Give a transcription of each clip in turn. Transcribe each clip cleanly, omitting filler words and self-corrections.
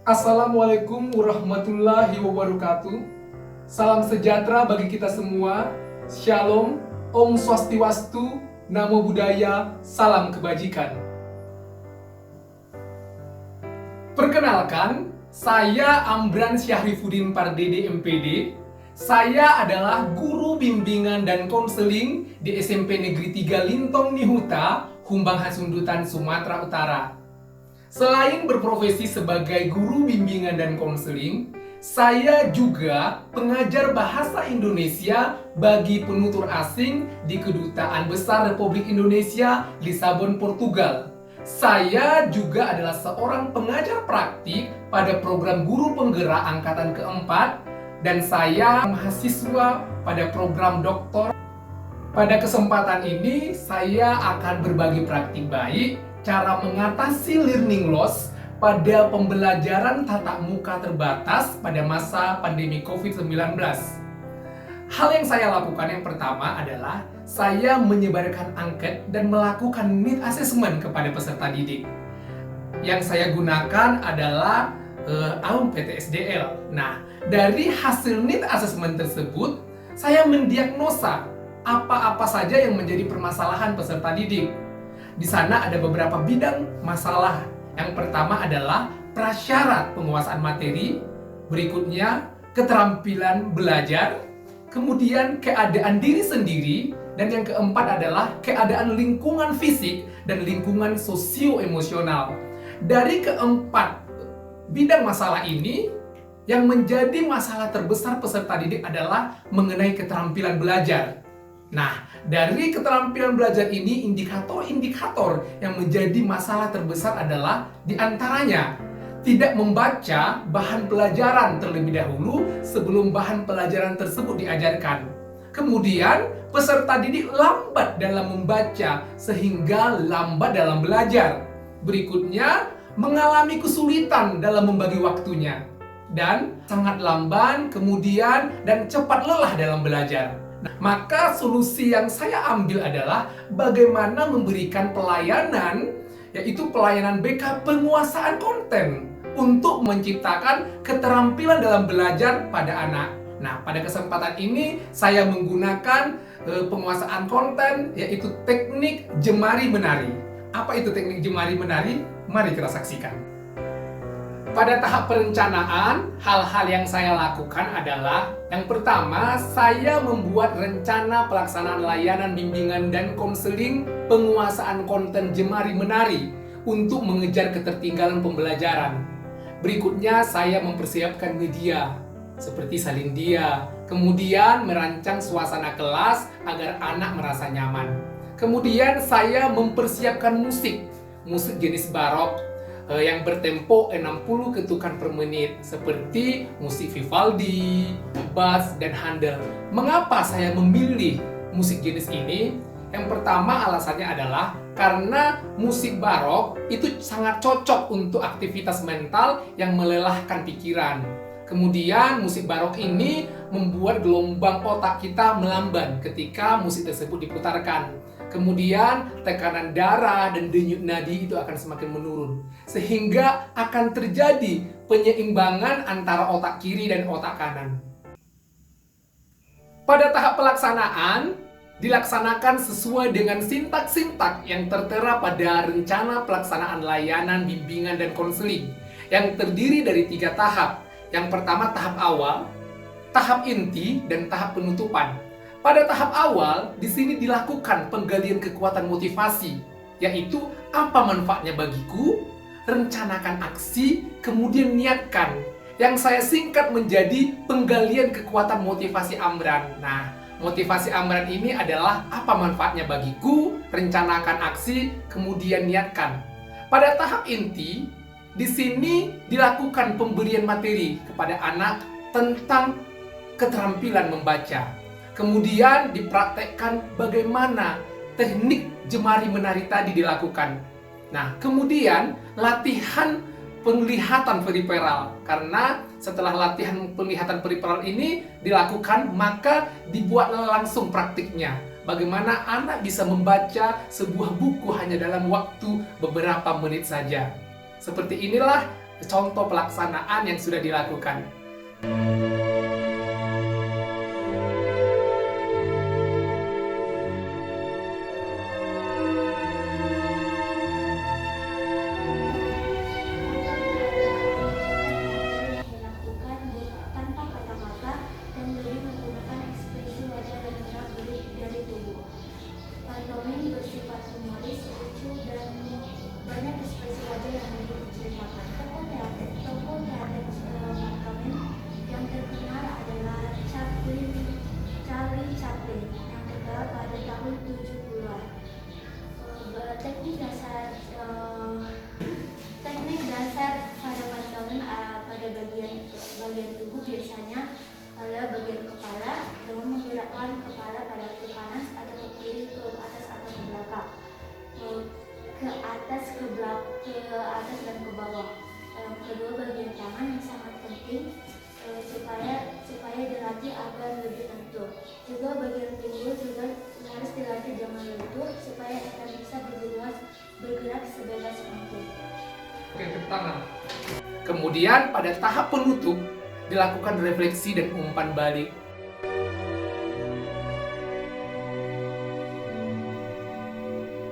Assalamualaikum warahmatullahi wabarakatuh. Salam sejahtera bagi kita semua. Shalom, Om Swastiwastu, Namo Buddhaya, salam kebajikan. Perkenalkan, saya Amran Syahrifuddin Pardede MPD. Saya adalah guru bimbingan dan konseling di SMP Negeri 3 Lintong Nihuta, Humbang Hasundutan, Sumatera Utara. Selain berprofesi sebagai guru bimbingan dan konseling, saya juga pengajar bahasa Indonesia bagi penutur asing di Kedutaan Besar Republik Indonesia, Lisabon, Portugal. Saya juga adalah seorang pengajar praktik pada program Guru Penggerak Angkatan keempat, dan saya mahasiswa pada program doktor. Pada kesempatan ini, saya akan berbagi praktik baik cara mengatasi learning loss pada pembelajaran tatap muka terbatas pada masa pandemi COVID-19. Hal yang saya lakukan yang pertama adalah saya menyebarkan angket dan melakukan need assessment kepada peserta didik. Yang saya gunakan adalah AUM PTSDL. Nah, dari hasil need assessment tersebut, saya mendiagnosa apa-apa saja yang menjadi permasalahan peserta didik. Di sana ada beberapa bidang masalah. Yang pertama adalah prasyarat penguasaan materi, berikutnya keterampilan belajar, kemudian keadaan diri sendiri, dan yang keempat adalah keadaan lingkungan fisik dan lingkungan sosio-emosional. Dari keempat bidang masalah ini, yang menjadi masalah terbesar peserta didik adalah mengenai keterampilan belajar. Nah, dari keterampilan belajar ini, indikator-indikator yang menjadi masalah terbesar adalah diantaranya tidak membaca bahan pelajaran terlebih dahulu sebelum bahan pelajaran tersebut diajarkan. Kemudian, peserta didik lambat dalam membaca sehingga lambat dalam belajar. Berikutnya, mengalami kesulitan dalam membagi waktunya. Dan sangat lamban, kemudian dan cepat lelah dalam belajar. Nah, maka solusi yang saya ambil adalah bagaimana memberikan pelayanan, yaitu pelayanan BK penguasaan konten untuk menciptakan keterampilan dalam belajar pada anak. Nah, pada kesempatan ini saya menggunakan penguasaan konten, yaitu teknik jemari menari. Apa itu teknik jemari menari? Mari kita saksikan. Pada tahap perencanaan, hal-hal yang saya lakukan adalah yang pertama, saya membuat rencana pelaksanaan layanan bimbingan dan konseling penguasaan konten jemari menari untuk mengejar ketertinggalan pembelajaran. Berikutnya, saya mempersiapkan media seperti salin dia, kemudian merancang suasana kelas agar anak merasa nyaman. Kemudian saya mempersiapkan musik jenis barok yang bertempo 60 ketukan per menit seperti musik Vivaldi, Bach, dan Handel. Mengapa saya memilih musik jenis ini? Yang pertama alasannya adalah karena musik barok itu sangat cocok untuk aktivitas mental yang melelahkan pikiran. Kemudian musik barok ini membuat gelombang otak kita melamban ketika musik tersebut diputarkan. Kemudian tekanan darah dan denyut nadi itu akan semakin menurun, sehingga akan terjadi penyeimbangan antara otak kiri dan otak kanan. Pada tahap pelaksanaan, dilaksanakan sesuai dengan sintak-sintak yang tertera pada rencana pelaksanaan layanan bimbingan dan konseling yang terdiri dari 3 tahap. Yang pertama tahap awal, tahap inti, dan tahap penutupan. Pada tahap awal, di sini dilakukan penggalian kekuatan motivasi, yaitu apa manfaatnya bagiku, rencanakan aksi, kemudian niatkan. Yang saya singkat menjadi penggalian kekuatan motivasi Amran. Nah, motivasi Amran ini adalah apa manfaatnya bagiku, rencanakan aksi, kemudian niatkan. Pada tahap inti, di sini dilakukan pemberian materi kepada anak tentang keterampilan membaca. Kemudian dipraktekkan bagaimana teknik jemari menari tadi dilakukan. Nah, kemudian latihan penglihatan periferal. Karena setelah latihan penglihatan periferal ini dilakukan, maka dibuatlah langsung praktiknya. Bagaimana anak bisa membaca sebuah buku hanya dalam waktu beberapa menit saja. Seperti inilah contoh pelaksanaan yang sudah dilakukan. Pantomim bersifat humoris, lucu, dan banyak ekspresi wajah yang diceritakan. Tokoh teater pantomim yang terkenal adalah Charlie Chaplin yang terkenal pada tahun 70-an. Teknik dasar pada pantomim pada bagian tubuh biasanya pada bagian kepala dengan menggerakkan kepala pada ke kanan atau ke kiri, ke atas atau ke belakang, ke atas dan ke bawah. Kedua bagian tangan yang sangat penting supaya dilatih agar lebih lentur. Juga bagian pinggul juga harus dilatih jangan lentur supaya akan bisa bergerak sebebas mungkin. Oke, tepuk tangan. Kemudian pada tahap penutup dilakukan refleksi dan umpan balik.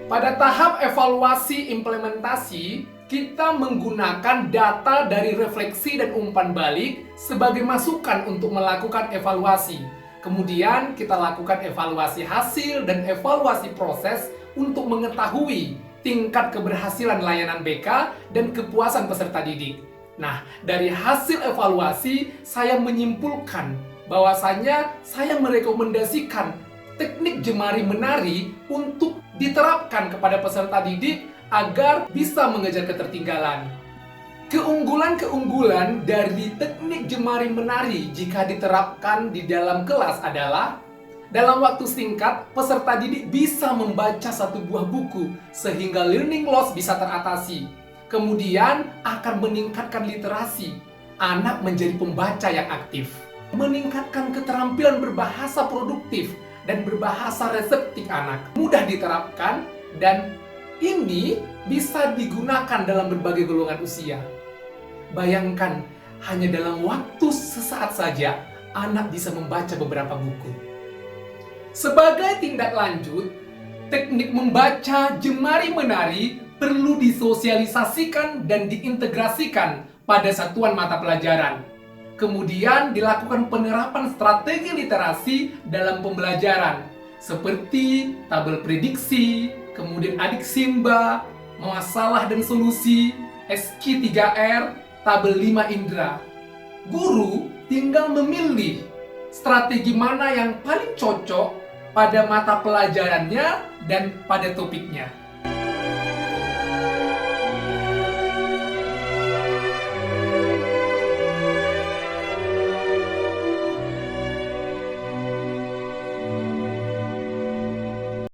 Pada tahap evaluasi implementasi, kita menggunakan data dari refleksi dan umpan balik sebagai masukan untuk melakukan evaluasi. Kemudian kita lakukan evaluasi hasil dan evaluasi proses untuk mengetahui tingkat keberhasilan layanan BK dan kepuasan peserta didik. Nah, dari hasil evaluasi, saya menyimpulkan bahwasanya saya merekomendasikan teknik jemari menari untuk diterapkan kepada peserta didik agar bisa mengejar ketertinggalan. Keunggulan-keunggulan dari teknik jemari menari jika diterapkan di dalam kelas adalah dalam waktu singkat, peserta didik bisa membaca satu buah buku sehingga learning loss bisa teratasi. Kemudian akan meningkatkan literasi, anak menjadi pembaca yang aktif, meningkatkan keterampilan berbahasa produktif dan berbahasa reseptif anak, mudah diterapkan, dan ini bisa digunakan dalam berbagai golongan usia. Bayangkan, hanya dalam waktu sesaat saja, anak bisa membaca beberapa buku. Sebagai tindak lanjut, teknik membaca jemari menari perlu disosialisasikan dan diintegrasikan pada satuan mata pelajaran. Kemudian dilakukan penerapan strategi literasi dalam pembelajaran seperti tabel prediksi, kemudian adik simba, masalah dan solusi, SQ3R, tabel 5 indera. Guru tinggal memilih strategi mana yang paling cocok pada mata pelajarannya dan pada topiknya.